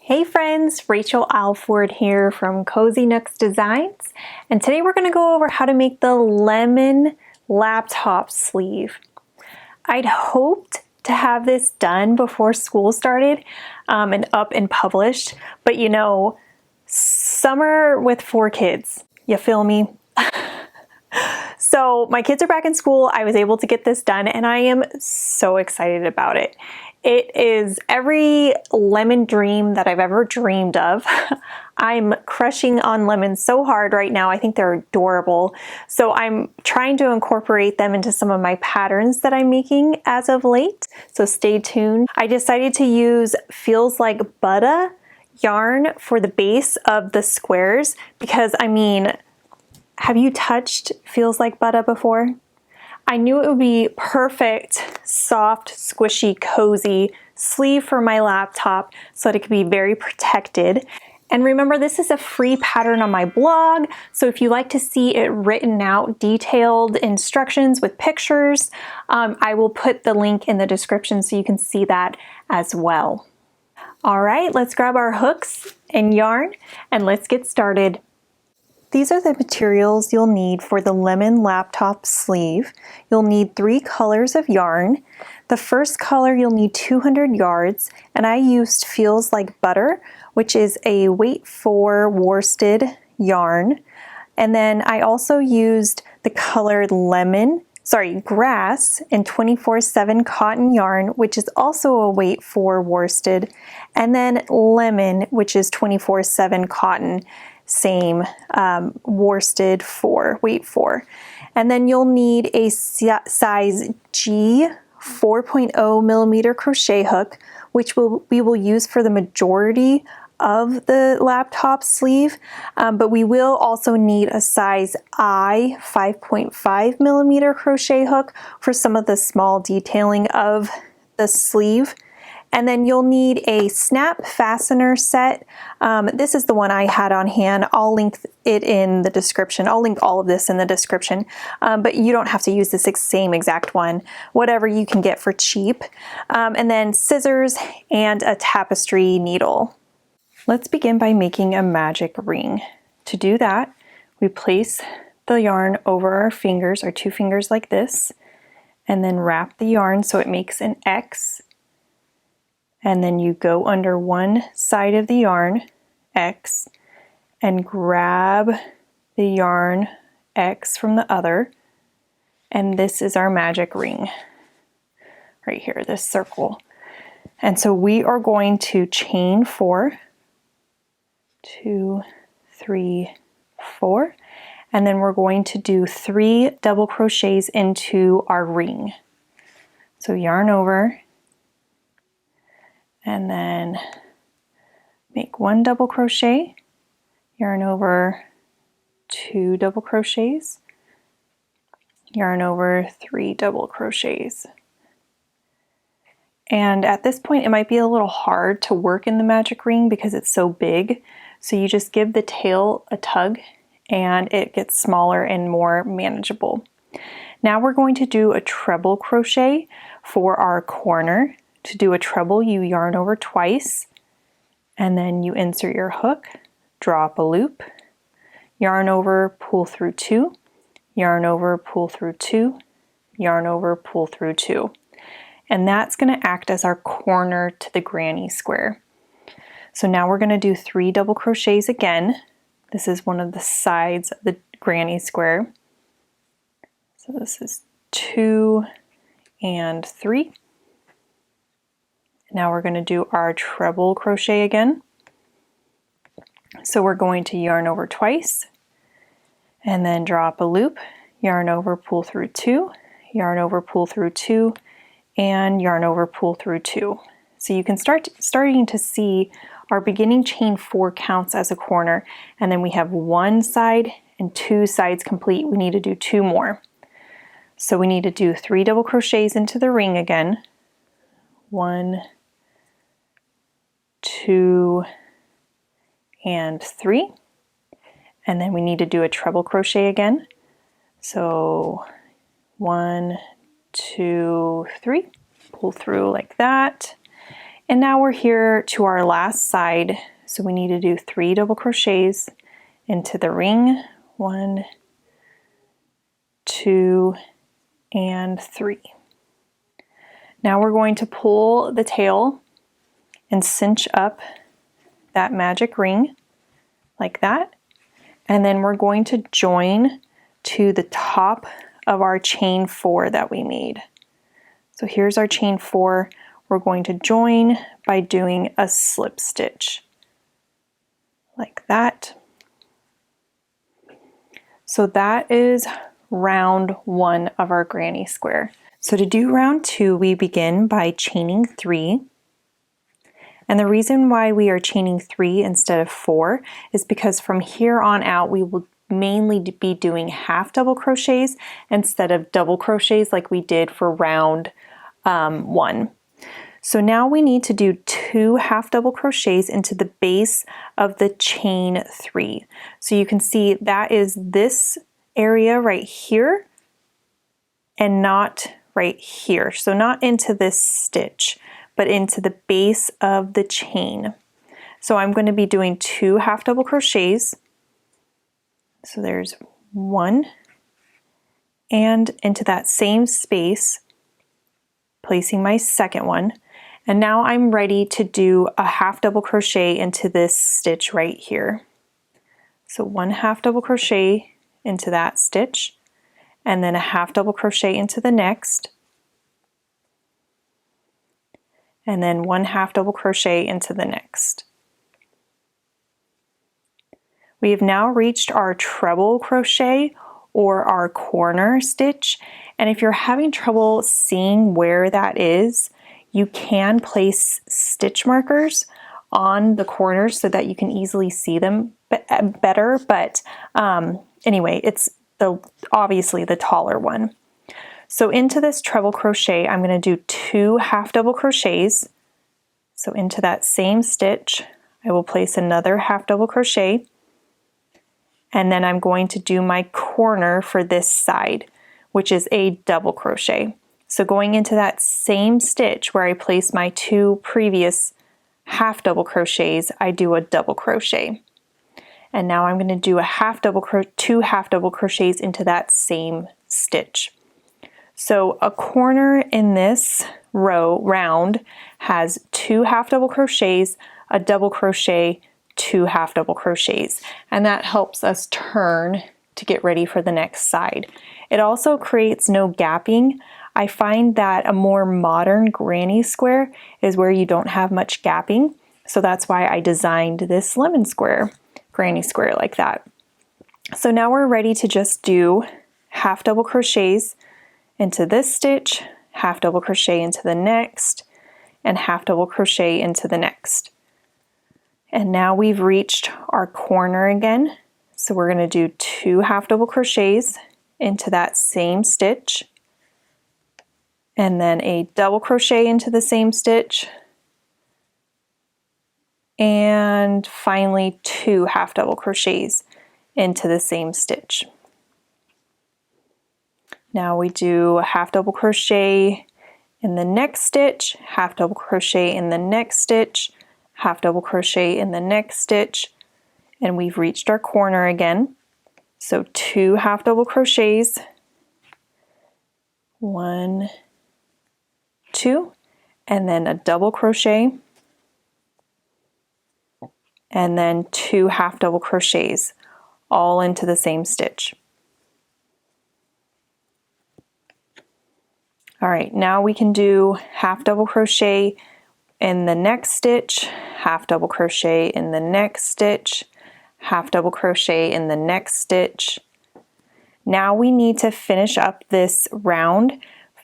Hey friends, Rachel Alford here from Cozy Nooks Designs, and today we're going to go over how to make the lemon laptop sleeve. I'd hoped to have this done before school started and up and published, but you know, summer with 4 kids, you feel me? So my kids are back in school, I was able to get this done, and I am so excited about it. It is every lemon dream that I've ever dreamed of. I'm crushing on lemons so hard right now. I think they're adorable. So I'm trying to incorporate them into some of my patterns that I'm making as of late. So stay tuned. I decided to use Feels Like Butter yarn for the base of the squares because, I mean, have you touched Feels Like Butter before? I knew it would be perfect, soft, squishy, cozy sleeve for my laptop so that it could be very protected. And remember, this is a free pattern on my blog, so if you like to see it written out, detailed instructions with pictures, I will put the link in the description so you can see that as well. All right, let's grab our hooks and yarn and let's get started. These are the materials you'll need for the lemon laptop sleeve. You'll need 3 colors of yarn. The first color you'll need 200 yards, and I used Feels Like Butter, which is a weight 4 worsted yarn. And then I also used the colored grass and 24/7 cotton yarn, which is also a weight 4 worsted, and then lemon, which is 24/7 cotton. Same worsted 4, weight 4. And then you'll need a size G 4.0 millimeter crochet hook, which we will use for the majority of the laptop sleeve, but we will also need a size I 5.5 millimeter crochet hook for some of the small detailing of the sleeve. And then you'll need a snap fastener set. This is the one I had on hand. I'll link it in the description. I'll link all of this in the description, but you don't have to use this same exact one, whatever you can get for cheap. And then scissors and a tapestry needle. Let's begin by making a magic ring. To do that, we place the yarn over our fingers, our 2 fingers like this, and then wrap the yarn so it makes an X. And then you go under one side of the yarn, X, and grab the yarn X from the other. And this is our magic ring right here, this circle. And so we are going to chain 4, 2, 3, 4, and then we're going to do 3 double crochets into our ring. So yarn over, and then make 1 double crochet, yarn over, 2 double crochets, yarn over, 3 double crochets. And at this point it might be a little hard to work in the magic ring because it's so big, so you just give the tail a tug and it gets smaller and more manageable. Now we're going to do a treble crochet for our corner. To do a treble, you yarn over twice, and then you insert your hook, draw up a loop, yarn over, pull through 2, yarn over, pull through 2, yarn over, pull through 2. And that's going to act as our corner to the granny square. So now we're going to do 3 double crochets again. This is one of the sides of the granny square. So this is 2 and 3. Now we're going to do our treble crochet again. So we're going to yarn over twice and then draw up a loop, yarn over, pull through 2, yarn over, pull through 2, and yarn over, pull through 2. So you can starting to see our beginning chain 4 counts as a corner, and then we have 1 side and 2 sides complete. We need to do 2 more. So we need to do 3 double crochets into the ring again. 1, 2, and 3. And then we need to do a treble crochet again. So 1, 2, 3, pull through like that. And now we're here to our last side. So we need to do 3 double crochets into the ring. 1, 2, and 3. Now we're going to pull the tail and cinch up that magic ring like that. And then we're going to join to the top of our chain 4 that we made. So here's our chain 4. We're going to join by doing a slip stitch like that. So that is round 1 of our granny square. So to do round 2, we begin by chaining 3. And the reason why we are chaining 3 instead of 4 is because from here on out we will mainly be doing half double crochets instead of double crochets like we did for round 1. So now we need to do 2 half double crochets into the base of the chain 3. So you can see that is this area right here and not right here. So not into this stitch, but into the base of the chain. So I'm going to be doing 2 half double crochets. So there's 1, and into that same space, placing my second one. And now I'm ready to do a half double crochet into this stitch right here. So 1 half double crochet into that stitch, and then a half double crochet into the next, and then 1 half double crochet into the next. We have now reached our treble crochet or our corner stitch, and if you're having trouble seeing where that is, you can place stitch markers on the corners so that you can easily see them better, but anyway, it's obviously the taller one. So into this treble crochet, I'm going to do 2 half double crochets. So into that same stitch, I will place another half double crochet, and then I'm going to do my corner for this side, which is a double crochet. So going into that same stitch where I placed my 2 previous half double crochets, I do a double crochet. And now I'm going to do a 2 half double crochets into that same stitch. So a corner in this round has 2 half double crochets, a double crochet, 2 half double crochets, and that helps us turn to get ready for the next side. It also creates no gapping. I find that a more modern granny square is where you don't have much gapping, so that's why I designed this lemon square, granny square like that. So now we're ready to just do half double crochets into this stitch, half double crochet into the next, and half double crochet into the next. And now we've reached our corner again. So we're going to do 2 half double crochets into that same stitch, and then a double crochet into the same stitch, and finally 2 half double crochets into the same stitch. Now we do a half double crochet in the next stitch, half double crochet in the next stitch, half double crochet in the next stitch, and we've reached our corner again. So 2 half double crochets, 1, 2, and then a double crochet, and then 2 half double crochets all into the same stitch. All right, now we can do half double crochet in the next stitch, half double crochet in the next stitch, half double crochet in the next stitch. Now we need to finish up this round.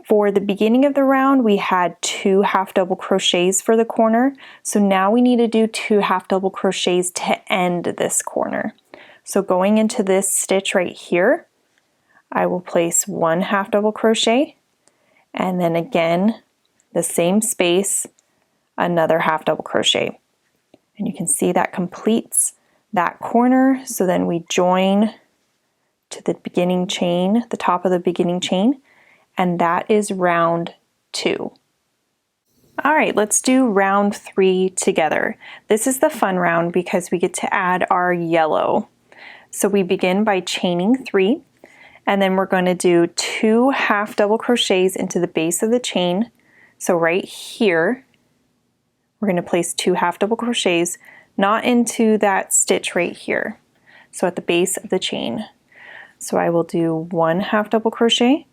For the beginning of the round, we had 2 half double crochets for the corner. So now we need to do 2 half double crochets to end this corner. So going into this stitch right here, I will place 1 half double crochet, and then again, the same space, another half double crochet. And you can see that completes that corner. So then we join to the beginning chain, the top of the beginning chain, and that is round 2. All right, let's do round 3 together. This is the fun round because we get to add our yellow. So we begin by chaining 3, and then we're going to do 2 half double crochets into the base of the chain. So right here, we're going to place 2 half double crochets, not into that stitch right here. So at the base of the chain. So I will do 1 half double crochet,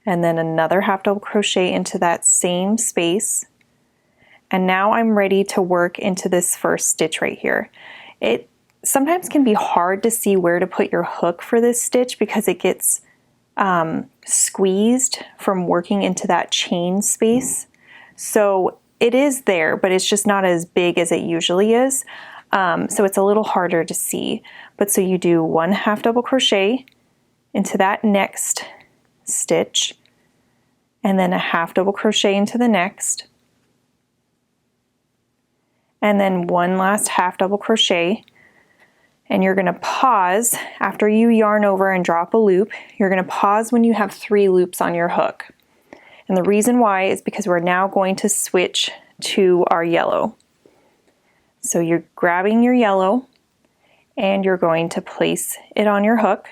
and then another half double crochet into that same space. And now I'm ready to work into this first stitch right here. It sometimes can be hard to see where to put your hook for this stitch because it gets squeezed from working into that chain space. So it is there, but it's just not as big as it usually is. So it's a little harder to see. But so you do 1 half double crochet into that next stitch, and then a half double crochet into the next, and then 1 last half double crochet. And you're going to pause after you yarn over and drop a loop. You're going to pause when you have 3 loops on your hook. And the reason why is because we're now going to switch to our yellow. So you're grabbing your yellow and you're going to place it on your hook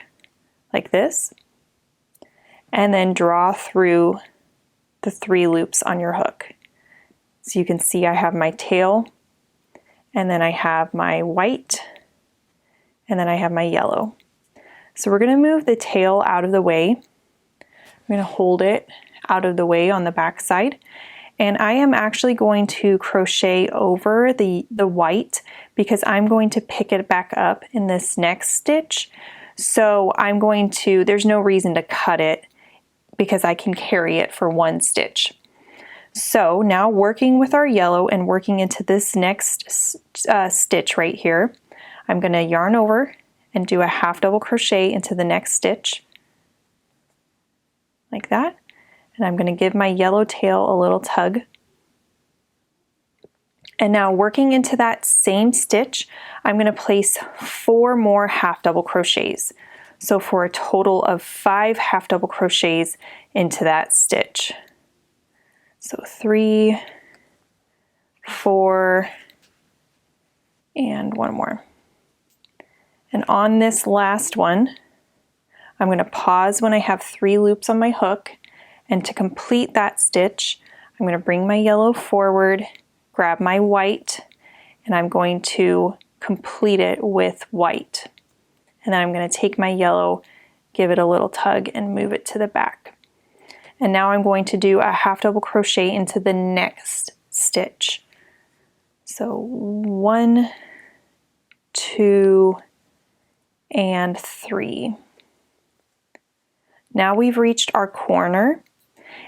like this, and then draw through the 3 loops on your hook. So you can see I have my tail, and then I have my white, and then I have my yellow. So we're going to move the tail out of the way. I'm going to hold it out of the way on the back side, and I am actually going to crochet over the white because I'm going to pick it back up in this next stitch. So I'm going to, there's no reason to cut it because I can carry it for 1 stitch. So now working with our yellow and working into this next stitch right here, I'm going to yarn over and do a half double crochet into the next stitch like that. And I'm going to give my yellow tail a little tug. And now working into that same stitch, I'm going to place 4 more half double crochets. So for a total of 5 half double crochets into that stitch. So 3, 4, and 1 more. And on this last one, I'm going to pause when I have 3 loops on my hook, and to complete that stitch, I'm going to bring my yellow forward, grab my white, and I'm going to complete it with white. And then I'm going to take my yellow, give it a little tug, and move it to the back. And now I'm going to do a half double crochet into the next stitch. So 1, 2, and 3. Now we've reached our corner,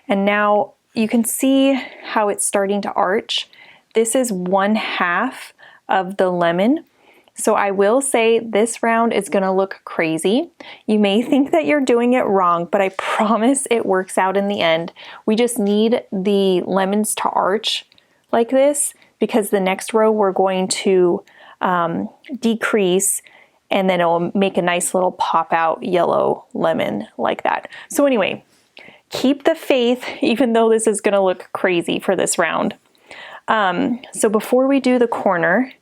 and now you can see how it's starting to arch. This is 1/2 of the lemon. So I will say this round is going to look crazy. You may think that you're doing it wrong, but I promise it works out in the end. We just need the lemons to arch like this because the next row we're going to decrease, and then it will make a nice little pop out yellow lemon like that. So anyway, keep the faith even though this is going to look crazy for this round. So before we do the corner,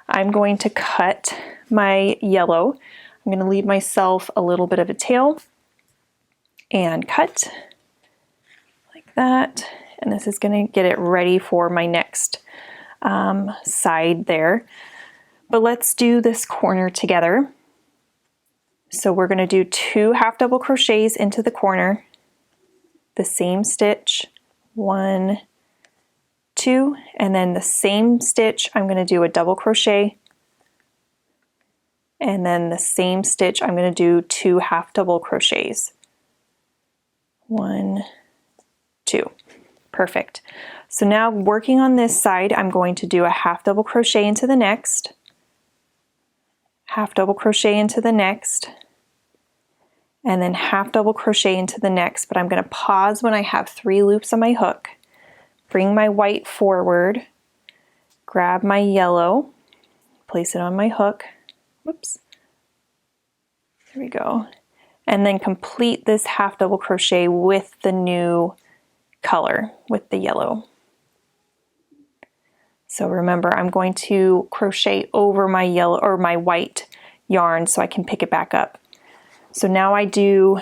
I'm going to cut my yellow. I'm going to leave myself a little bit of a tail and cut like that. And this is going to get it ready for my next side there. But let's do this corner together. So we're going to do 2 half double crochets into the corner, the same stitch, 1, 2, and then the same stitch I'm going to do a double crochet, and then the same stitch I'm going to do 2 half double crochets, 1, 2. Perfect. So now working on this side, I'm going to do a half double crochet into the next, half double crochet into the next, and then half double crochet into the next, but I'm going to pause when I have 3 loops on my hook. Bring my white forward, grab my yellow, place it on my hook, whoops, there we go, and then complete this half double crochet with the new color, with the yellow. So remember, I'm going to crochet over my yellow or my white yarn so I can pick it back up. So now I do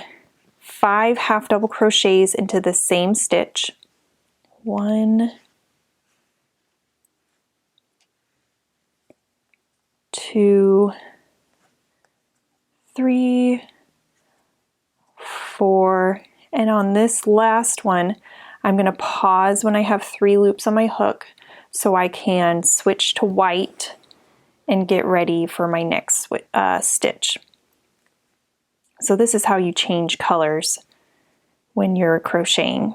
5 half double crochets into the same stitch. 1, 2, 3, 4, and on this last one, I'm going to pause when I have 3 loops on my hook so I can switch to white and get ready for my next stitch. So this is how you change colors when you're crocheting.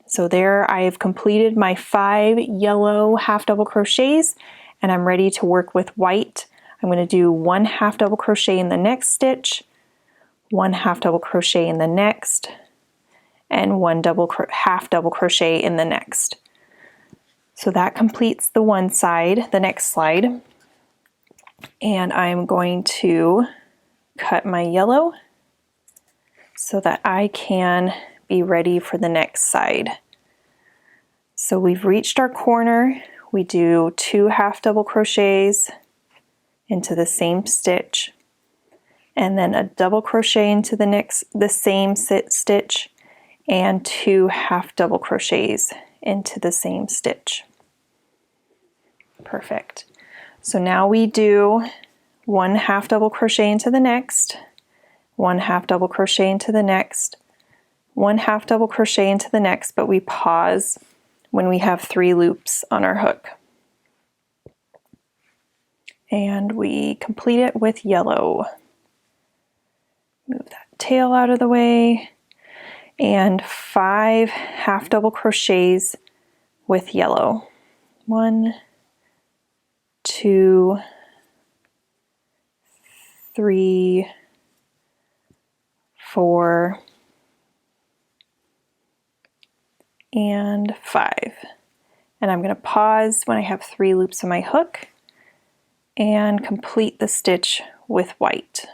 So there I have completed my 5 yellow half double crochets and I'm ready to work with white. I'm going to do 1 half double crochet in the next stitch, 1 half double crochet in the next, and 1 half double crochet in the next. So that completes the one side, the next slide. And I'm going to cut my yellow so that I can be ready for the next side. So we've reached our corner. We do 2 half double crochets into the same stitch, and then a double crochet into the same stitch, and 2 half double crochets into the same stitch. Perfect. So now we do 1 half double crochet into the next, 1 half double crochet into the next, 1 half double crochet into the next, but we pause when we have 3 loops on our hook. And we complete it with yellow. Move that tail out of the way, and 5 half double crochets with yellow. 1, 2, 3, 4, and 5. And I'm going to pause when I have 3 loops on my hook and complete the stitch with white.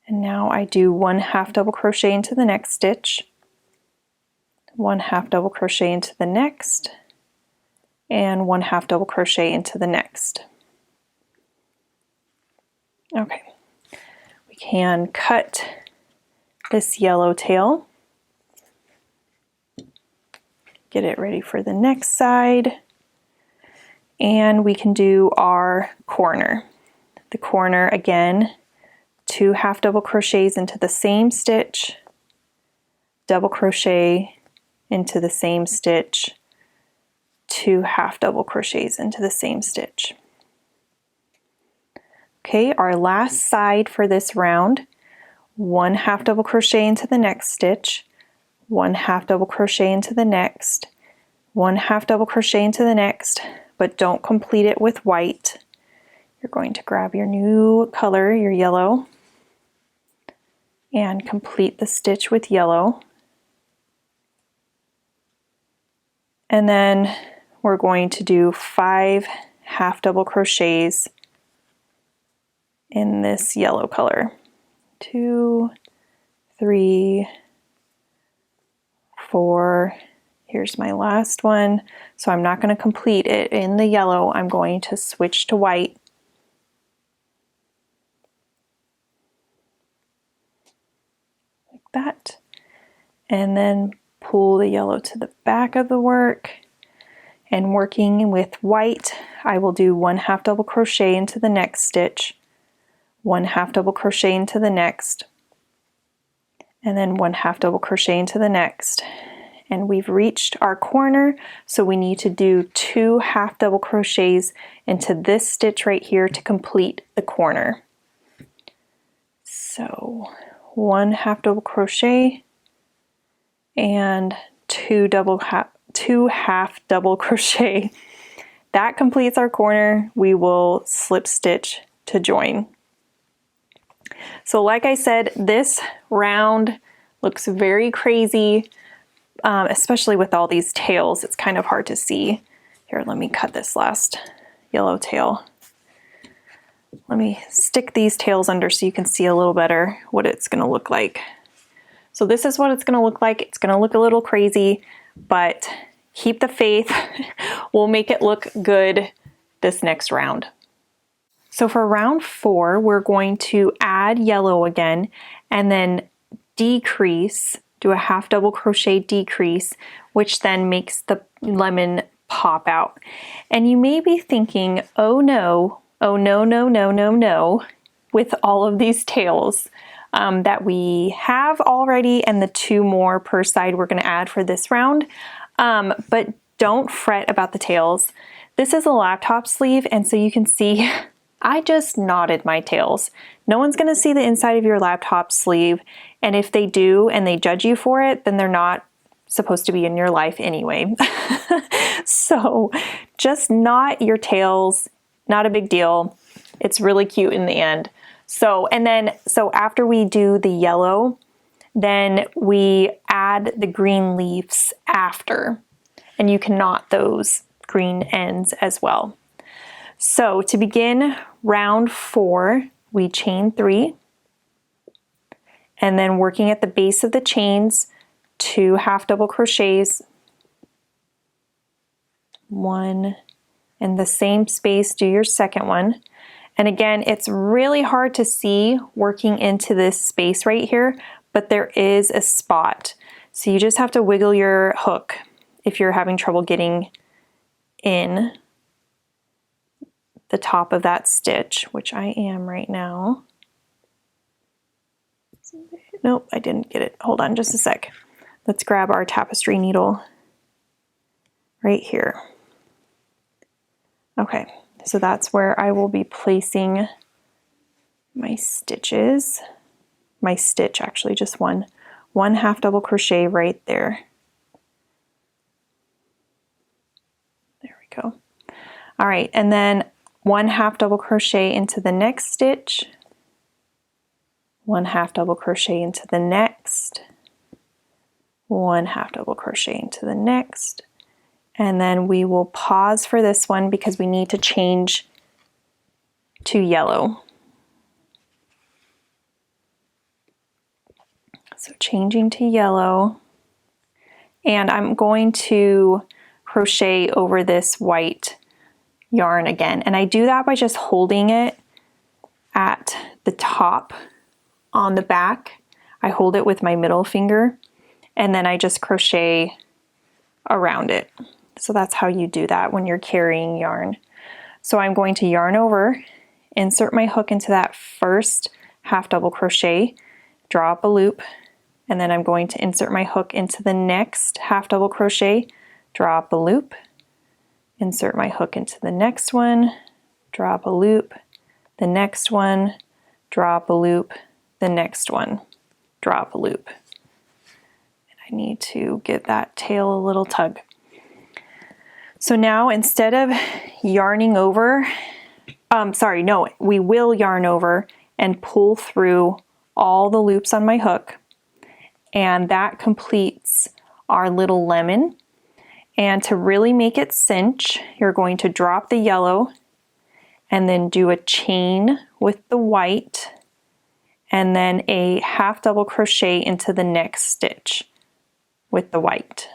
And now I do 1 half double crochet into the next stitch, 1 half double crochet into the next, and 1 half double crochet into the next. Okay, we can cut this yellow tail, get it ready for the next side, and we can do our corner. The corner, again, 2 half double crochets into the same stitch, double crochet into the same stitch, 2 half double crochets into the same stitch. Okay, our last side for this round, 1 half double crochet into the next stitch, 1 half double crochet into the next, 1 half double crochet into the next, but don't complete it with white. You're going to grab your new color, your yellow, and complete the stitch with yellow. And then we're going to do 5 half double crochets in this yellow color. 2, 3, 4, here's my last one. So I'm not going to complete it in the yellow, I'm going to switch to white. Like that. And then pull the yellow to the back of the work. And working with white, I will do 1 half double crochet into the next stitch, 1 half double crochet into the next, and then 1 half double crochet into the next. And we've reached our corner, so we need to do 2 half double crochets into this stitch right here to complete the corner. So 1 half double crochet and 2 half double crochet. That completes our corner. We will slip stitch to join. So like I said, this round looks very crazy, especially with all these tails. It's kind of hard to see. Here, let me cut this last yellow tail. Let me stick these tails under so you can see a little better what it's going to look like. So this is what it's going to look like. It's going to look a little crazy, but keep the faith. We'll make it look good this next round. So for round 4, we're going to add yellow again and then decrease, do a half double crochet decrease, which then makes the lemon pop out. And you may be thinking, oh no, no, no, no, no, with all of these tails that we have already and the 2 more per side we're gonna add for this round. But don't fret about the tails. This is a laptop sleeve, and so you can see I just knotted my tails. No one's gonna see the inside of your laptop sleeve, and if they do and they judge you for it, then they're not supposed to be in your life anyway. So just knot your tails, not a big deal. It's really cute in the end. So after we do the yellow, then we add the green leaves after, and you can knot those green ends as well. So to begin round 4, we chain 3, and then working at the base of the chains, 2 half double crochets, 1, in the same space, do your second one. And again, it's really hard to see working into this space right here, but there is a spot. So you just have to wiggle your hook if you're having trouble getting in the top of that stitch, which I am right now. Nope, I didn't get it. Hold on just a sec. Let's grab our tapestry needle right here. Okay, so that's where I will be placing my stitches. My stitch, actually, just one half double crochet right there. There we go. All right, and then 1 half double crochet into the next stitch, 1 half double crochet into the next, 1 half double crochet into the next, and then we will pause for this one because we need to change to yellow. So changing to yellow, and I'm going to crochet over this white yarn again, and I do that by just holding it at the top on the back. I hold it with my middle finger, and then I just crochet around it. So that's how you do that when you're carrying yarn. So I'm going to yarn over, insert my hook into that first half double crochet, draw up a loop, and then I'm going to insert my hook into the next half double crochet, draw up a loop, insert my hook into the next one, draw up a loop, the next one, draw up a loop, the next one, draw up a loop. And I need to give that tail a little tug. So now instead of yarning over, we will yarn over and pull through all the loops on my hook, and that completes our little lemon. And to really make it cinch, you're going to drop the yellow and then do a chain with the white and then a half double crochet into the next stitch with the white.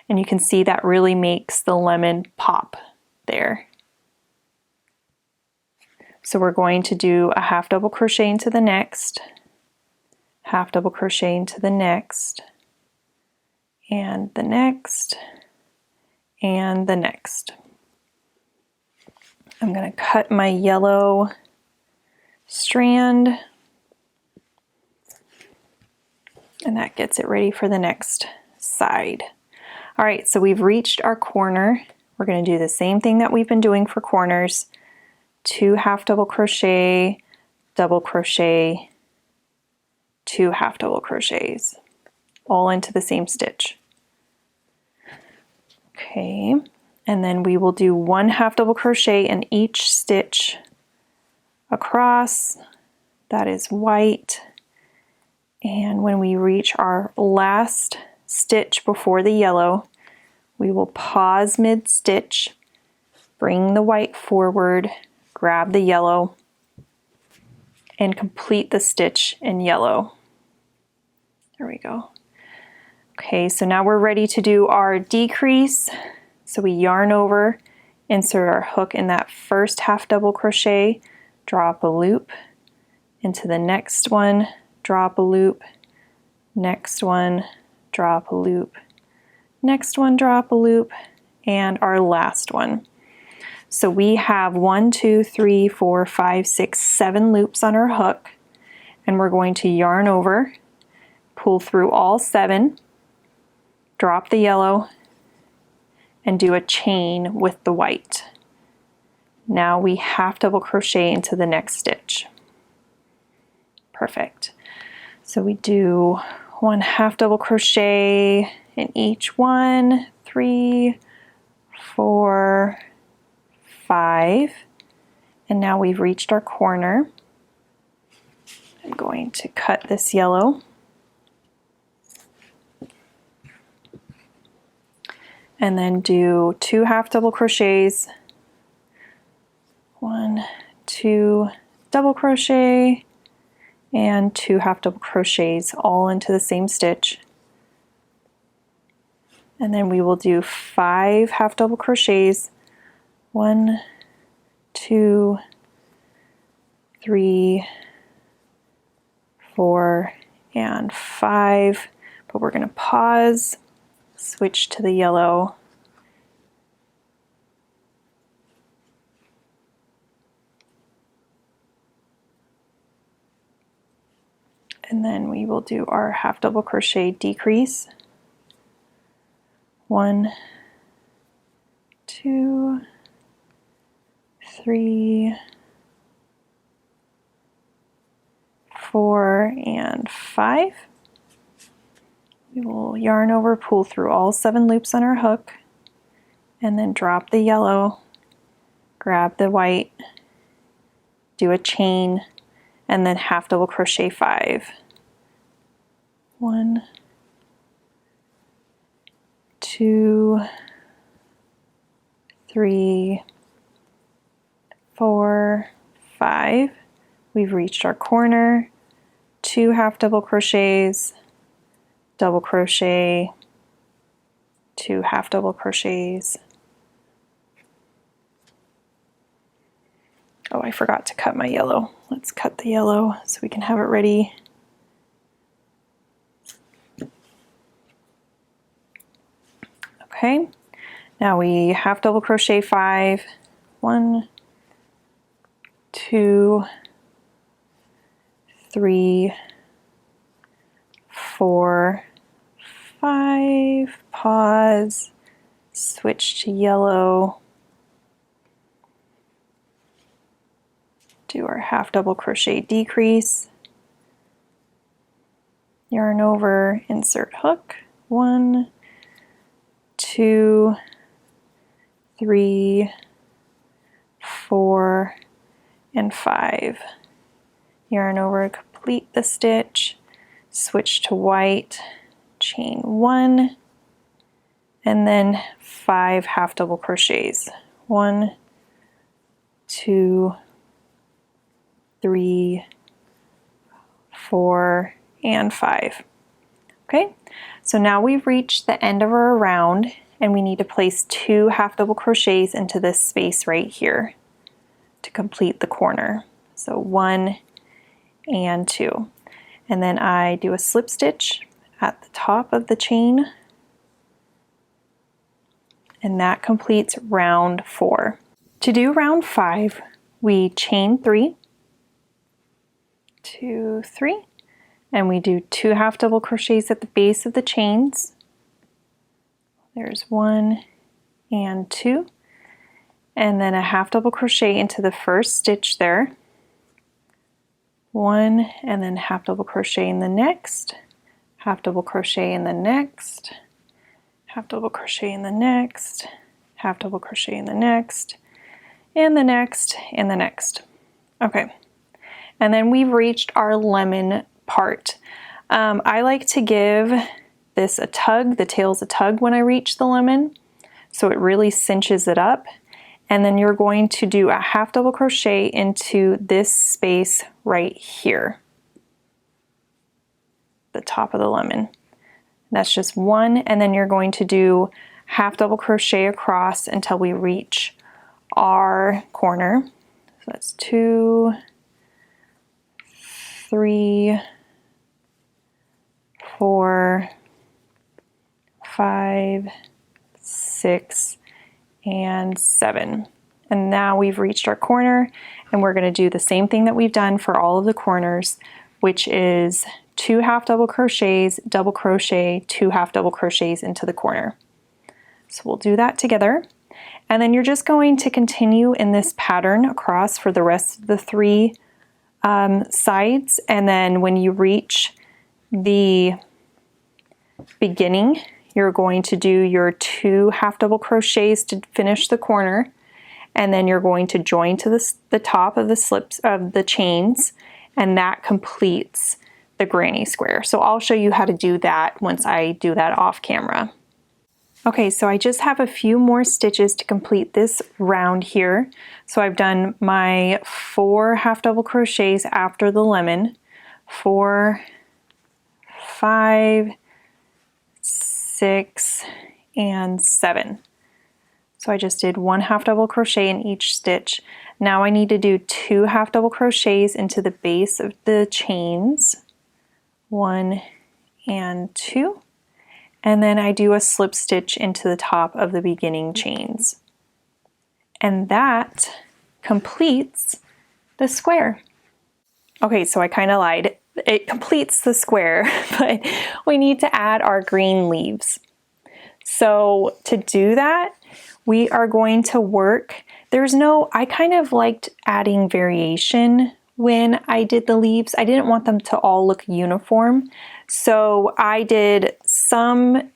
And you can see that really makes the lemon pop there. So we're going to do a half double crochet into the next, half double crochet into the next, and the next, and the next. I'm going to cut my yellow strand, and that gets it ready for the next side. All right, so we've reached our corner. We're going to do the same thing that we've been doing for corners. 2 half double crochet, double crochet, 2 half double crochets, all into the same stitch. Okay, and then we will do 1 half double crochet in each stitch across. That is white. And when we reach our last stitch before the yellow, we will pause mid-stitch, bring the white forward, grab the yellow, and complete the stitch in yellow. There we go. Okay, so now we're ready to do our decrease. So we yarn over, insert our hook in that first half double crochet, drop a loop into the next one, drop a loop, next one, drop a loop, next one, drop a loop, and our last one. So we have 1, 2, 3, 4, 5, 6, 7 loops on our hook, and we're going to yarn over, pull through all 7, drop the yellow, and do a chain with the white. Now we half double crochet into the next stitch. Perfect. So we do 1 half double crochet in each one, 3, 4, 5, and now we've reached our corner. I'm going to cut this yellow. And then do 2 half double crochets, 1, 2 double crochet, and 2 half double crochets all into the same stitch. And then we will do 5 half double crochets, 1, 2, 3, 4, and 5. But we're going to pause, switch to the yellow, and then we will do our half double crochet decrease. 1, 2, 3, 4, and 5. We will yarn over, pull through all 7 loops on our hook, and then drop the yellow, grab the white, do a chain, and then half double crochet 5. 1, 2, 3, 4, 5. We've reached our corner, 2 half double crochets, double crochet, 2 half double crochets. Oh, I forgot to cut my yellow. Let's cut the yellow so we can have it ready. Okay, now we half double crochet 5, 1, 2, 3, 4, 5, pause, switch to yellow, do our half double crochet decrease, yarn over, insert hook, 1, 2, 3, 4, and 5. Yarn over, complete the stitch, switch to white, chain 1, and then 5 half double crochets. 1, 2, 3, 4, and 5. Okay, so now we've reached the end of our round, and we need to place 2 half double crochets into this space right here to complete the corner. So 1 and 2. And then I do a slip stitch at the top of the chain, and that completes round 4. To do round 5, we chain 3, 2, 3, and we do 2 half double crochets at the base of the chains. There's 1 and 2, and then a half double crochet into the first stitch there. 1, and then half double crochet in the next, half double crochet in the next, half double crochet in the next, half double crochet in the next, and the next, and the next. Okay, and then we've reached our lemon part. I like to give this a tug, the tails a tug when I reach the lemon, so it really cinches it up. And then you're going to do a half double crochet into this space right here, the top of the lemon. That's just one, and then you're going to do half double crochet across until we reach our corner. So that's 2, 3, 4, 5, 6, and 7. And now we've reached our corner, and we're going to do the same thing that we've done for all of the corners, which is 2 half double crochets, double crochet, 2 half double crochets into the corner. So we'll do that together. And then you're just going to continue in this pattern across for the rest of the 3 sides. And then when you reach the beginning, you're going to do your 2 half double crochets to finish the corner. And then you're going to join to the top of the slips of the chains, and that completes the granny square. So I'll show you how to do that once I do that off camera. Okay, so I just have a few more stitches to complete this round here. So I've done my 4 half double crochets after the lemon, 4, 5, 6, and 7. So I just did 1 half double crochet in each stitch. Now I need to do 2 half double crochets into the base of the chains, 1 and 2, and then I do a slip stitch into the top of the beginning chains. And that completes the square. Okay, so I kind of lied. It completes the square, but we need to add our green leaves. So to do that, we are going to work, I kind of liked adding variation when I did the leaves. I didn't want them to all look uniform. So I did some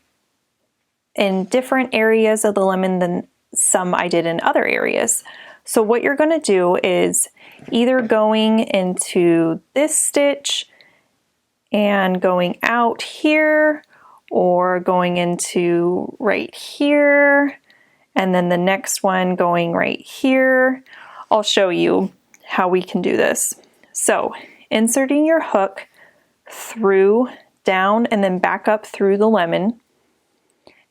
in different areas of the lemon than some I did in other areas. So what you're going to do is either going into this stitch and going out here, or going into right here, and then the next one going right here. I'll show you how we can do this. So inserting your hook through, down, and then back up through the lemon.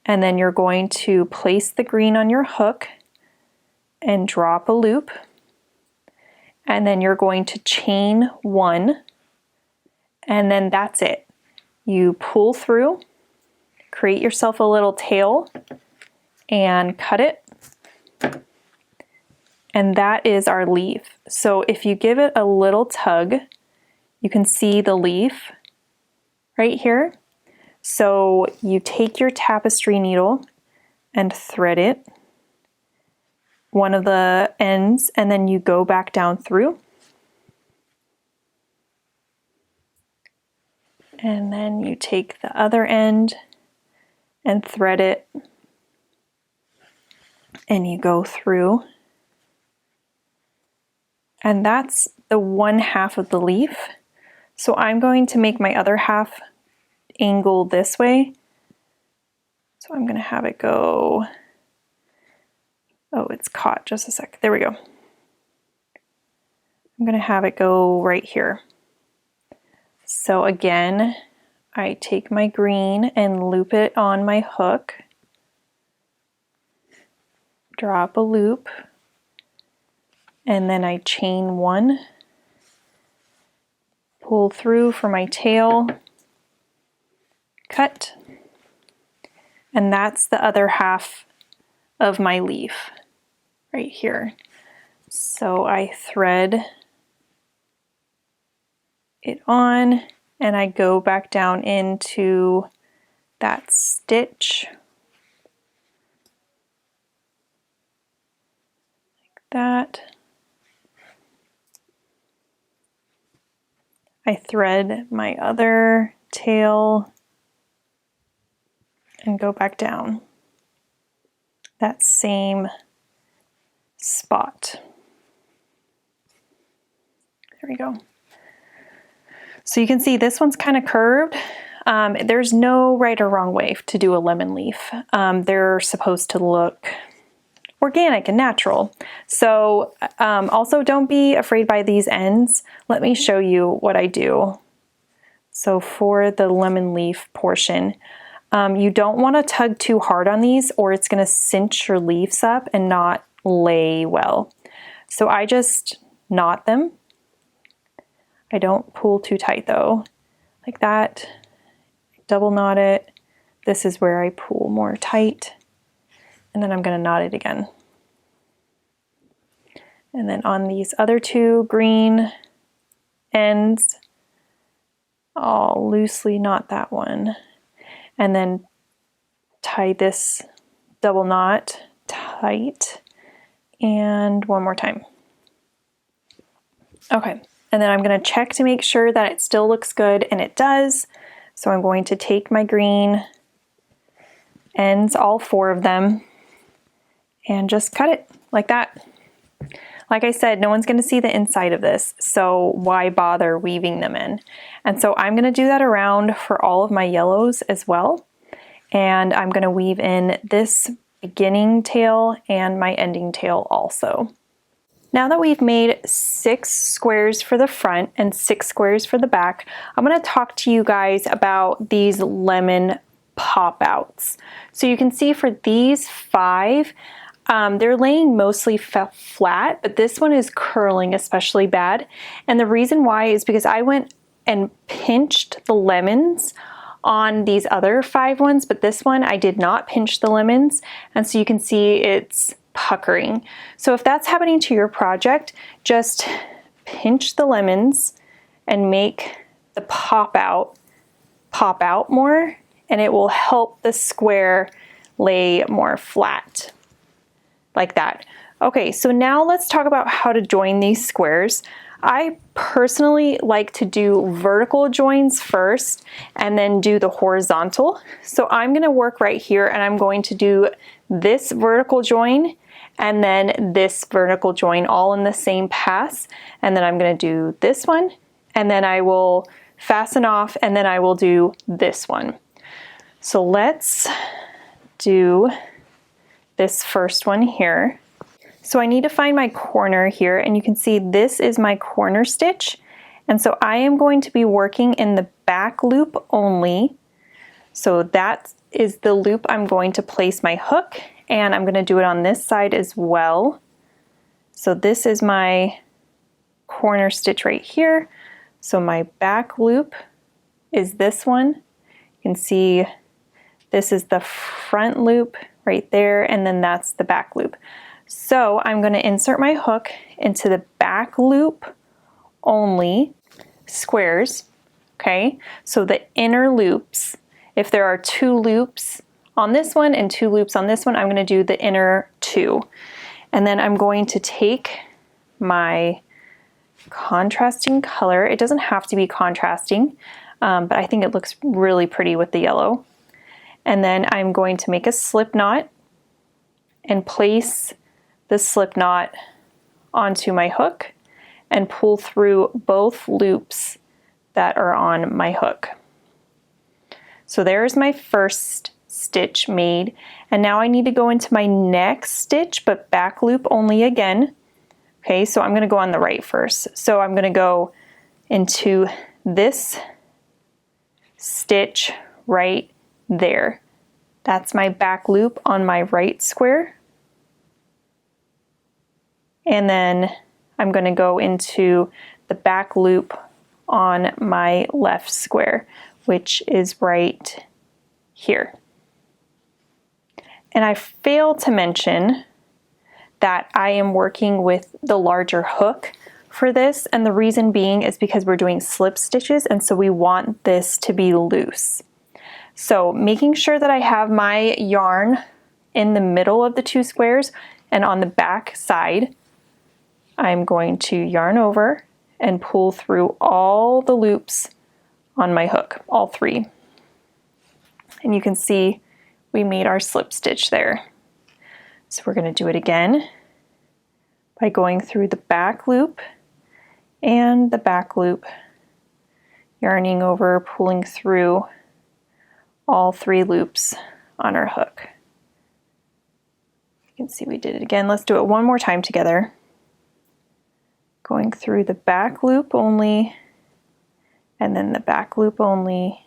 And then you're going to place the green on your hook and drop a loop. And then you're going to chain 1. And then that's it. You pull through, create yourself a little tail, and cut it. And that is our leaf. So if you give it a little tug, you can see the leaf right here. So you take your tapestry needle and thread it, one of the ends, and then you go back down through. And then you take the other end and thread it, and you go through. And that's the 1/2 of the leaf. So I'm going to make my other half angle this way. So I'm going to have it go, oh, it's caught, just a sec. There we go. I'm going to have it go right here. So again, I take my green and loop it on my hook, drop a loop, and then I chain 1, pull through for my tail, cut, and that's the other half of my leaf right here. So I thread it on, and I go back down into that stitch like that. I thread my other tail and go back down that same spot. There we go. So you can see this one's kind of curved. There's no right or wrong way to do a lemon leaf. They're supposed to look organic and natural. So also don't be afraid by these ends. Let me show you what I do. So for the lemon leaf portion, You don't want to tug too hard on these or it's going to cinch your leaves up and not lay well. So I just knot them. I don't pull too tight though, like that. Double knot it. This is where I pull more tight, and then I'm going to knot it again. And then on these other two green ends, I'll loosely knot that one, and then tie this double knot tight, and one more time. Okay, and then I'm going to check to make sure that it still looks good, and it does. So I'm going to take my green ends, all 4 of them, and just cut it like that. Like I said, no one's going to see the inside of this, so why bother weaving them in? And so I'm going to do that around for all of my yellows as well. And I'm going to weave in this beginning tail and my ending tail also. Now that we've made 6 squares for the front and 6 squares for the back, I'm going to talk to you guys about these lemon pop outs. So you can see for these 5, they're laying mostly flat, but this one is curling especially bad. And the reason why is because I went and pinched the lemons on these other 5 ones, but this one I did not pinch the lemons. And so you can see it's puckering. So if that's happening to your project, just pinch the lemons and make the pop out more, and it will help the square lay more flat like that. Okay, so now let's talk about how to join these squares. I personally like to do vertical joins first and then do the horizontal. So I'm going to work right here and I'm going to do this vertical join and then this vertical join all in the same pass. And then I'm going to do this one and then I will fasten off and then I will do this one. So let's do this first one here. So I need to find my corner here, and you can see this is my corner stitch. And so I am going to be working in the back loop only. So that is the loop I'm going to place my hook, and I'm going to do it on this side as well. So this is my corner stitch right here. So my back loop is this one. You can see this is the front loop right there, and then that's the back loop. So I'm going to insert my hook into the back loop only squares, okay? So the inner loops, if there are 2 loops on this one and 2 loops on this one, I'm going to do the inner 2. And then I'm going to take my contrasting color. It doesn't have to be contrasting, but I think it looks really pretty with the yellow. And then I'm going to make a slip knot and place the slip knot onto my hook and pull through both loops that are on my hook. So there's my first stitch made, and now I need to go into my next stitch, but back loop only again. Okay, so I'm going to go on the right first. So I'm going to go into this stitch right there. That's my back loop on my right square. And then I'm going to go into the back loop on my left square, which is right here. And I failed to mention that I am working with the larger hook for this, and the reason being is because we're doing slip stitches, and so we want this to be loose. So making sure that I have my yarn in the middle of the 2 squares and on the back side, I'm going to yarn over and pull through all the loops on my hook, all 3. And you can see we made our slip stitch there. So we're going to do it again by going through the back loop and the back loop, yarning over, pulling through all 3 loops on our hook. You can see we did it again. Let's do it one more time together. Going through the back loop only, and then the back loop only,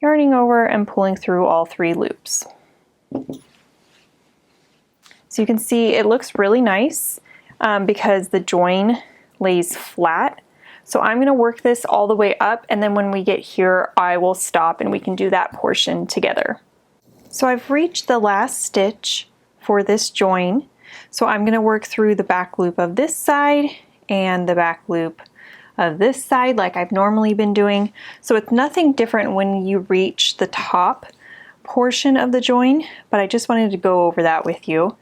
yarning over and pulling through all 3 loops. So you can see it looks really nice because the join lays flat. So I'm going to work this all the way up, and then when we get here I will stop and we can do that portion together. So I've reached the last stitch for this join. So I'm going to work through the back loop of this side and the back loop of this side like I've normally been doing. So it's nothing different when you reach the top portion of the join, but I just wanted to go over that with you.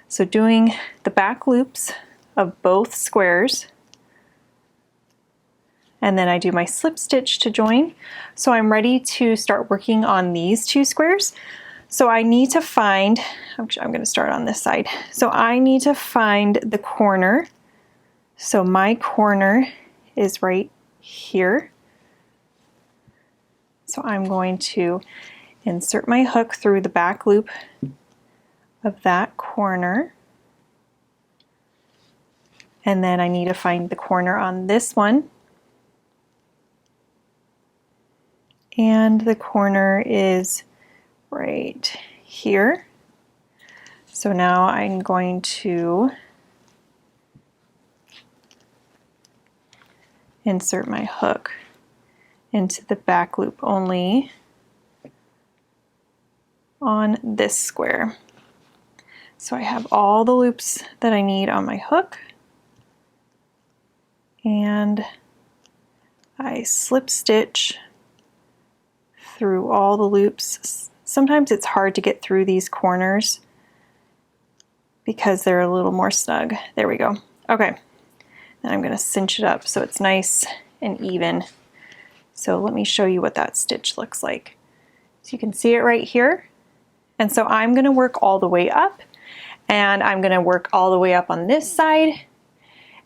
So doing the back loops of both squares, and then I do my slip stitch to join. So I'm ready to start working on these 2 squares. So I need to find, I'm going to start on this side. So I need to find the corner. So my corner is right here. So I'm going to insert my hook through the back loop of that corner. And then I need to find the corner on this one. And the corner is right here. So now I'm going to insert my hook into the back loop only on this square. So I have all the loops that I need on my hook, and I slip stitch through all the loops. Sometimes it's hard to get through these corners because they're a little more snug. There we go. Okay, then I'm going to cinch it up so it's nice and even. So let me show you what that stitch looks like. So you can see it right here. And so I'm going to work all the way up, and I'm going to work all the way up on this side.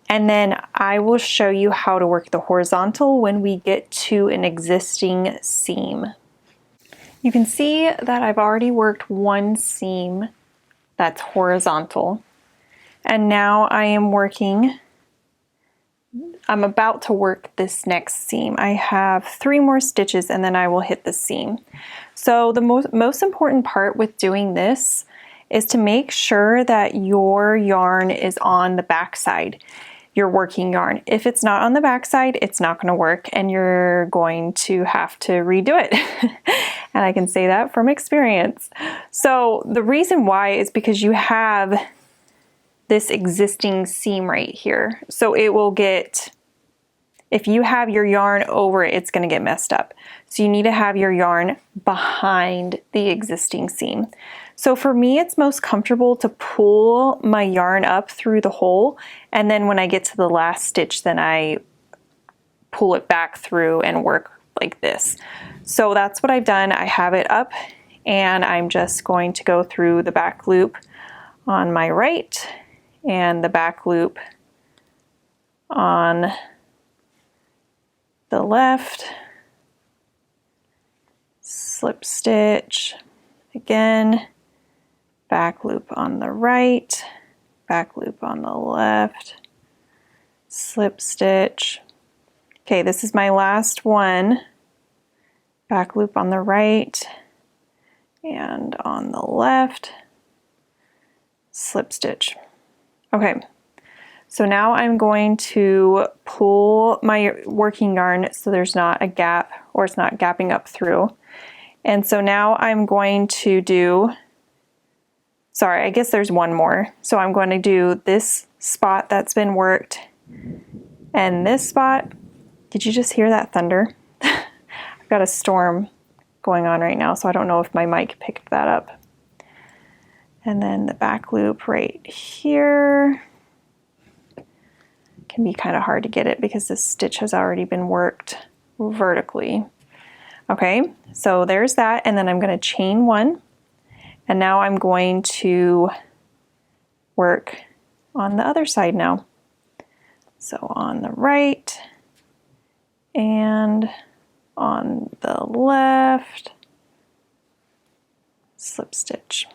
And then I will show you how to work the horizontal when we get to an existing seam. You can see that I've already worked 1 seam that's horizontal. And now I'm about to work this next seam. I have 3 more stitches and then I will hit the seam. So the most important part with doing this is to make sure that your yarn is on the back side, your working yarn. If it's not on the back side, it's not going to work and you're going to have to redo it. And I can say that from experience. So the reason why is because you have this existing seam right here. So it will get, if you have your yarn over it, it's going to get messed up. So you need to have your yarn behind the existing seam. So for me, it's most comfortable to pull my yarn up through the hole, and then when I get to the last stitch, then I pull it back through and work like this. So that's what I've done. I have it up, and I'm just going to go through the back loop on my right and the back loop on the left, slip stitch again, back loop on the right, back loop on the left, slip stitch. Okay, this is my last one, back loop on the right and on the left, slip stitch. Okay, so now I'm going to pull my working yarn so there's not a gap or it's not gapping up through. And so now I'm going to do, sorry, I guess there's one more. So I'm going to do this spot that's been worked and this spot. Did you just hear that thunder? I've got a storm going on right now, so I don't know if my mic picked that up. And then the back loop right here. Can be kind of hard to get it because this stitch has already been worked vertically. Okay, so there's that, and then I'm going to chain 1, and now I'm going to work on the other side now. So on the right and on the left, slip stitch.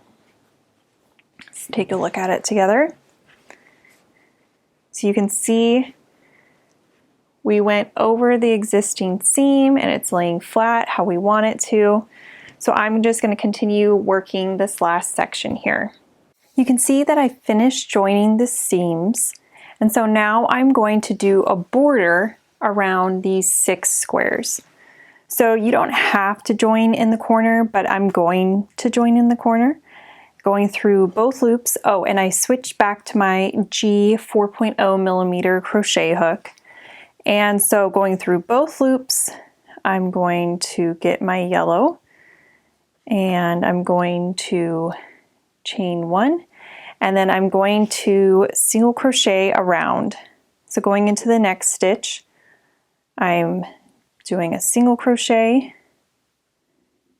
Let's take a look at it together. So you can see we went over the existing seam and it's laying flat how we want it to. So I'm just going to continue working this last section here. You can see that I finished joining the seams, and so now I'm going to do a border around these 6 squares. So you don't have to join in the corner, but I'm going to join in the corner, going through both loops. Oh, and I switched back to my G 4.0 millimeter crochet hook. And so going through both loops, I'm going to get my yellow and I'm going to chain 1, and then I'm going to single crochet around. So going into the next stitch, I'm doing a single crochet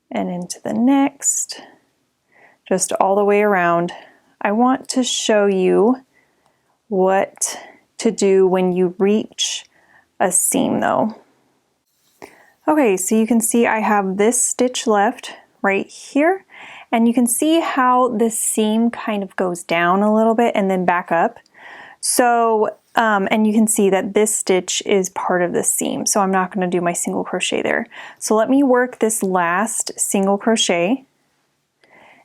and into the next, just all the way around. I want to show you what to do when you reach a seam though. Okay, so you can see I have this stitch left right here, and you can see how this seam kind of goes down a little bit and then back up. So, and you can see that this stitch is part of the seam, so I'm not going to do my single crochet there. So let me work this last single crochet,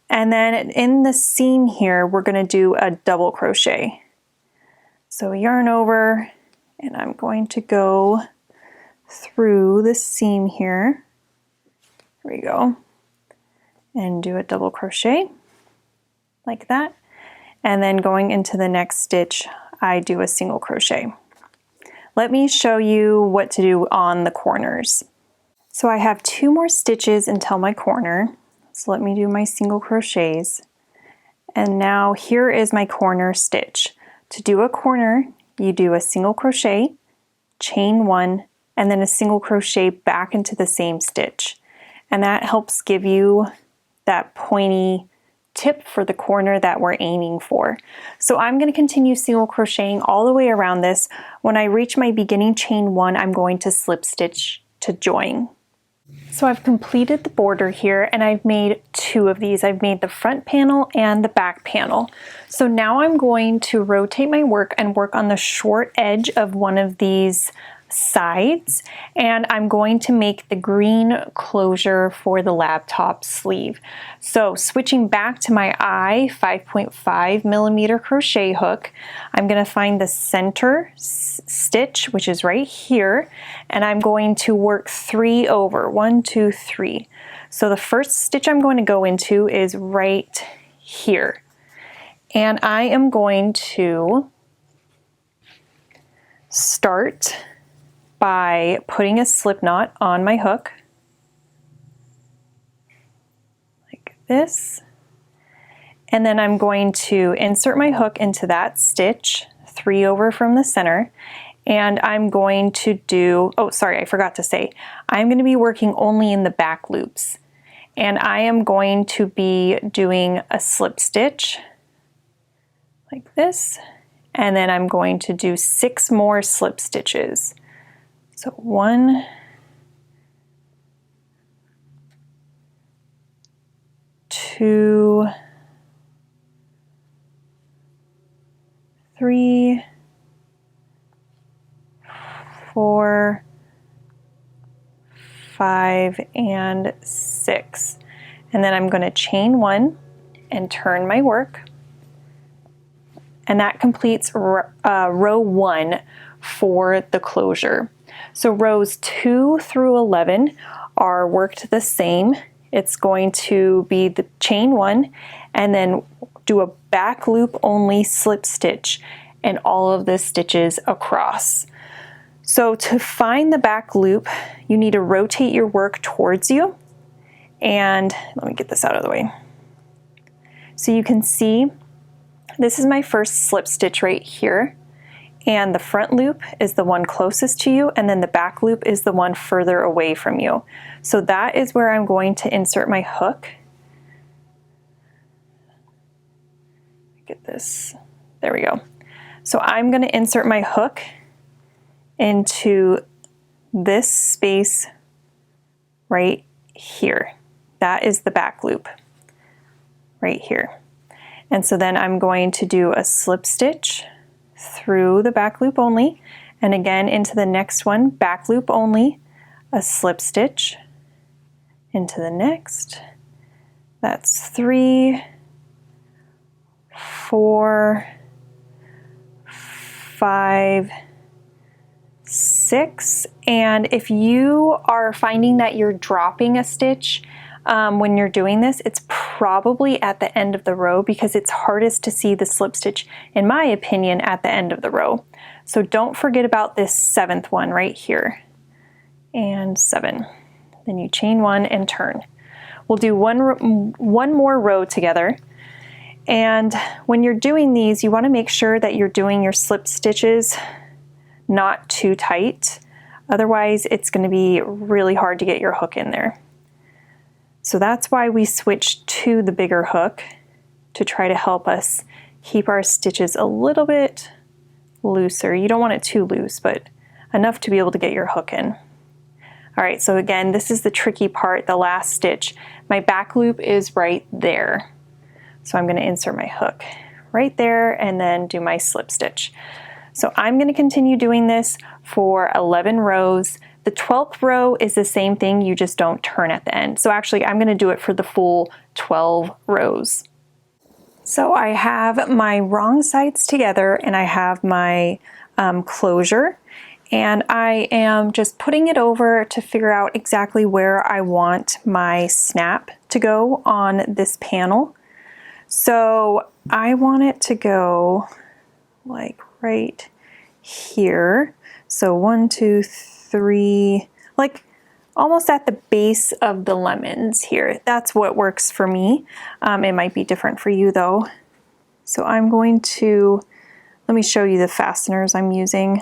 and then in the seam here we're going to do a double crochet. So yarn over, and I'm going to go through the seam here. There we go. And do a double crochet like that. And then going into the next stitch, I do a single crochet. Let me show you what to do on the corners. So I have 2 more stitches until my corner. So let me do my single crochets. And now here is my corner stitch. To do a corner, you do a single crochet, chain 1, and then a single crochet back into the same stitch. And that helps give you that pointy tip for the corner that we're aiming for. So I'm going to continue single crocheting all the way around this. When I reach my beginning chain 1, I'm going to slip stitch to join. So I've completed the border here, and I've made 2 of these. I've made the front panel and the back panel. So now I'm going to rotate my work and work on the short edge of one of these sides, and I'm going to make the green closure for the laptop sleeve. So switching back to my I 5.5 millimeter crochet hook, I'm going to find the center stitch, which is right here, and I'm going to work 3 over, 1, 2, 3. So the first stitch I'm going to go into is right here, and I am going to start by putting a slip knot on my hook, like this. And then I'm going to insert my hook into that stitch, 3 over from the center, and I'm going to do, oh sorry, I forgot to say, I'm going to be working only in the back loops. And I am going to be doing a slip stitch, like this, and then I'm going to do 6 more slip stitches. So 1, 2, 3, 4, 5, and 6. And then I'm going to chain 1 and turn my work. And that completes row 1 for the closure. So rows 2 through 11 are worked the same. It's going to be the chain 1 and then do a back loop only slip stitch and all of the stitches across. So to find the back loop, you need to rotate your work towards you. And let me get this out of the way. So you can see this is my first slip stitch right here. And the front loop is the one closest to you, and then the back loop is the one further away from you. So that is where I'm going to insert my hook. Get this, there we go. So I'm going to insert my hook into this space right here. That is the back loop right here. And so then I'm going to do a slip stitch through the back loop only, And again into the next one, back loop only, a slip stitch, into the next. That's 3, 4, 5, 6. And if you are finding that you're dropping a stitch when you're doing this, it's probably at the end of the row, because it's hardest to see the slip stitch, in my opinion, at the end of the row. So don't forget about this 7th one right here, and 7. Then you chain 1 and turn. We'll do one more row together. And when you're doing these, you want to make sure that you're doing your slip stitches not too tight. Otherwise, it's going to be really hard to get your hook in there. So that's why we switched to the bigger hook, to try to help us keep our stitches a little bit looser. You don't want it too loose, but enough to be able to get your hook in. All right, so again, this is the tricky part, the last stitch. My back loop is right there. So I'm going to insert my hook right there and then do my slip stitch. So I'm going to continue doing this for 11 rows. The 12th row is the same thing, you just don't turn at the end. So actually I'm going to do it for the full 12 rows. So I have my wrong sides together and I have my closure, and I am just putting it over to figure out exactly where I want my snap to go on this panel. So I want it to go like right here. So 1, 2, 3, like almost at the base of the lemons here. That's what works for me. It might be different for you though. So I'm going to, let me show you the fasteners I'm using.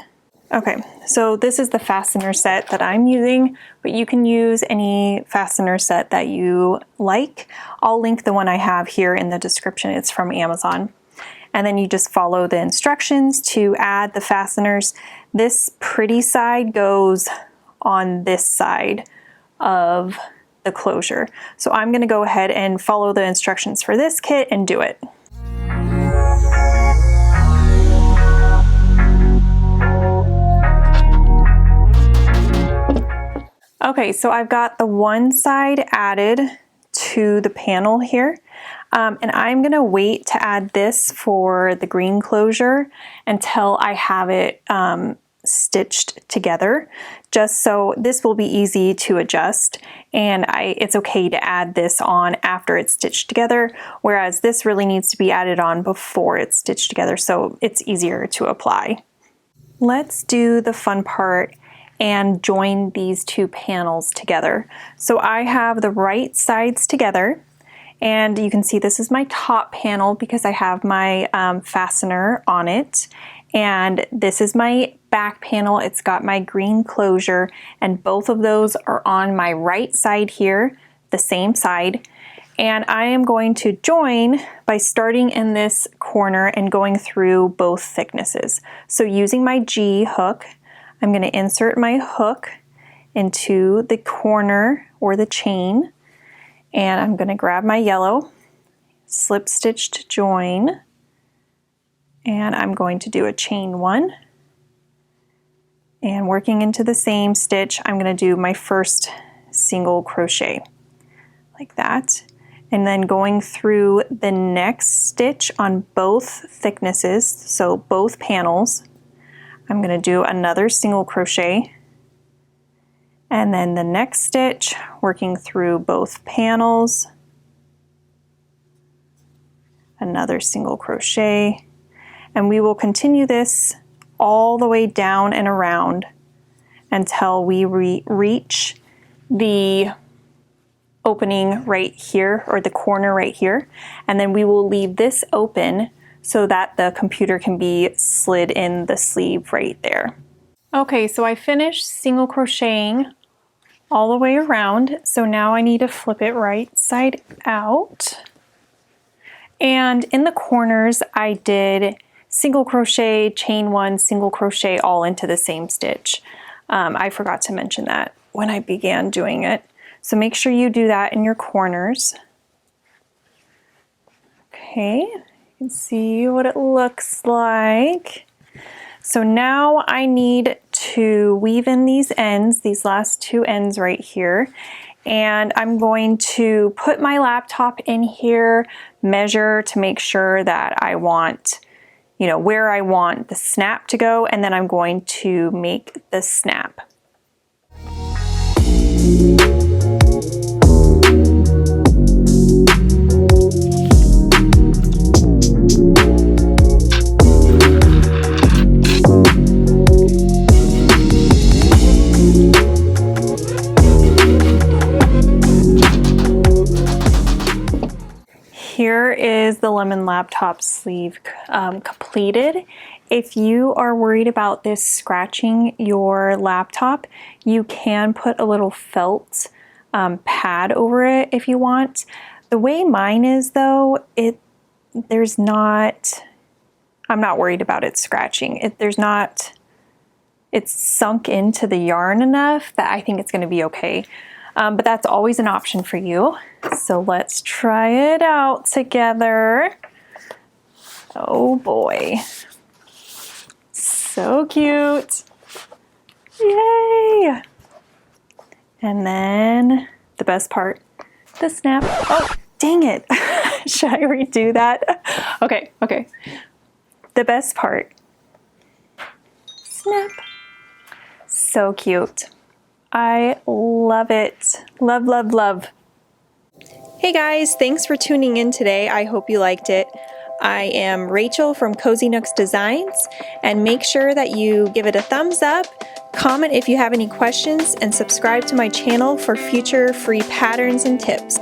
Okay, so this is the fastener set that I'm using, but you can use any fastener set that you like. I'll link the one I have here in the description. It's from Amazon. And then you just follow the instructions to add the fasteners. This pretty side goes on this side of the closure. So I'm going to go ahead and follow the instructions for this kit and do it. Okay, so I've got the one side added to the panel here, and I'm gonna wait to add this for the green closure until I have it stitched together, just so this will be easy to adjust, and it's okay to add this on after it's stitched together, whereas this really needs to be added on before it's stitched together so it's easier to apply. Let's do the fun part and join these two panels together. So I have the right sides together, and you can see this is my top panel because I have my fastener on it, and this is my back panel. It's got my green closure, and both of those are on my right side here, the same side. And I am going to join by starting in this corner and going through both thicknesses. So using my G hook, I'm going to insert my hook into the corner or the chain, and I'm going to grab my yellow, slip stitch to join, and I'm going to do a chain 1. And working into the same stitch, I'm going to do my first single crochet like that. And then going through the next stitch on both thicknesses, so both panels, I'm going to do another single crochet, and then the next stitch, working through both panels, another single crochet, and we will continue this all the way down and around until we reach the opening right here, or the corner right here, and then we will leave this open so that the computer can be slid in the sleeve right there. Okay, so I finished single crocheting all the way around, so now I need to flip it right side out. And in the corners I did single crochet, chain 1, single crochet all into the same stitch. I forgot to mention that when I began doing it. So make sure you do that in your corners. Okay. You can see what it looks like. So now I need to weave in these ends, these last two ends right here. And I'm going to put my laptop in here, measure to make sure that I want, you know, where I want the snap to go, and then I'm going to make the snap. Here is the lemon laptop sleeve completed. If you are worried about this scratching your laptop, you can put a little felt pad over it if you want. The way mine is though, I'm not worried about it scratching. It's sunk into the yarn enough that I think it's going to be okay. But that's always an option for you. So let's try it out together. Oh boy. So cute. Yay! And then the best part, the snap. Oh, dang it. Should I redo that? Okay. The best part. Snap. So cute. I love it. Love, love, love. Hey guys, thanks for tuning in today. I hope you liked it. I am Rachel from Cozy Nooks Designs, and make sure that you give it a thumbs up, comment if you have any questions, and subscribe to my channel for future free patterns and tips.